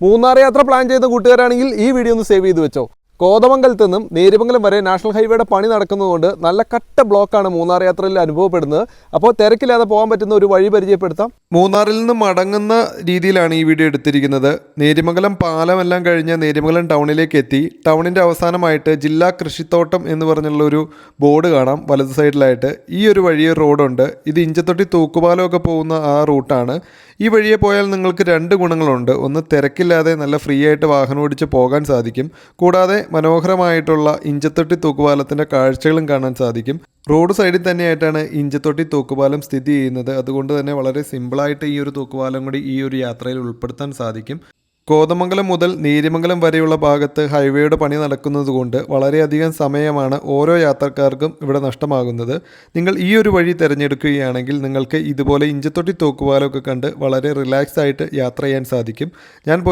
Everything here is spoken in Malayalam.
മൂന്നാർ യാത്ര പ്ലാൻ ചെയ്ത കൂട്ടുകാരാണെങ്കിൽ ഈ വീഡിയോ ഒന്ന് സേവ് ചെയ്ത് വെച്ചോ. കോതമംഗലത്ത് നിന്നും നേര്യമംഗലം വരെ നാഷണൽ ഹൈവേയുടെ പണി നടക്കുന്നതുകൊണ്ട് നല്ല കട്ട ബ്ലോക്കാണ് മൂന്നാർ യാത്രയിൽ അനുഭവപ്പെടുന്നത്. അപ്പോൾ തിരക്കില്ലാതെ പോകാൻ പറ്റുന്ന ഒരു വഴി പരിചയപ്പെടുത്താം. മൂന്നാറിൽ നിന്ന് മടങ്ങുന്ന രീതിയിലാണ് ഈ വീഡിയോ എടുത്തിരിക്കുന്നത്. നേര്യമംഗലം പാലമെല്ലാം കഴിഞ്ഞ് നേര്യമംഗലം ടൗണിലേക്ക് എത്തി. ടൗണിൻ്റെ അവസാനമായിട്ട് ജില്ലാ കൃഷിത്തോട്ടം എന്ന് പറഞ്ഞുള്ള ഒരു ബോർഡ് കാണാം വലത് സൈഡിലായിട്ട്. ഈ ഒരു വഴിയെ റോഡുണ്ട്. ഇത് ഇഞ്ചത്തൊട്ടി തൂക്കുപാലമൊക്കെ പോകുന്ന ആ റൂട്ടാണ്. ഈ വഴിയെ പോയാൽ നിങ്ങൾക്ക് രണ്ട് ഗുണങ്ങളുണ്ട്. ഒന്ന്, തിരക്കില്ലാതെ നല്ല ഫ്രീ ആയിട്ട് വാഹനം ഓടിച്ച് പോകാൻ സാധിക്കും. കൂടാതെ മനോഹരമായിട്ടുള്ള ഇഞ്ചത്തൊട്ടി തൂക്കുപാലത്തിൻ്റെ കാഴ്ചകളും കാണാൻ സാധിക്കും. റോഡ് സൈഡിൽ തന്നെയായിട്ടാണ് ഇഞ്ചത്തൊട്ടി തൂക്കുപാലം സ്ഥിതി ചെയ്യുന്നത്. അതുകൊണ്ട് തന്നെ വളരെ സിമ്പിളായിട്ട് ഈ ഒരു തൂക്കുപാലം കൂടി ഈ ഒരു യാത്രയിൽ ഉൾപ്പെടുത്താൻ സാധിക്കും. കോതമംഗലം മുതൽ നേര്യമംഗലം വരെയുള്ള ഭാഗത്ത് ഹൈവേയുടെ പണി നടക്കുന്നതുകൊണ്ട് വളരെയധികം സമയമാണ് ഓരോ യാത്രക്കാർക്കും ഇവിടെ നഷ്ടമാകുന്നത്. നിങ്ങൾ ഈ ഒരു വഴി തിരഞ്ഞെടുക്കുകയാണെങ്കിൽ നിങ്ങൾക്ക് ഇതുപോലെ ഇഞ്ചത്തൊട്ടി തൂക്കുപാലമൊക്കെ കണ്ട് വളരെ റിലാക്സ് ആയിട്ട് യാത്ര ചെയ്യാൻ സാധിക്കും. ഞാൻ പോയി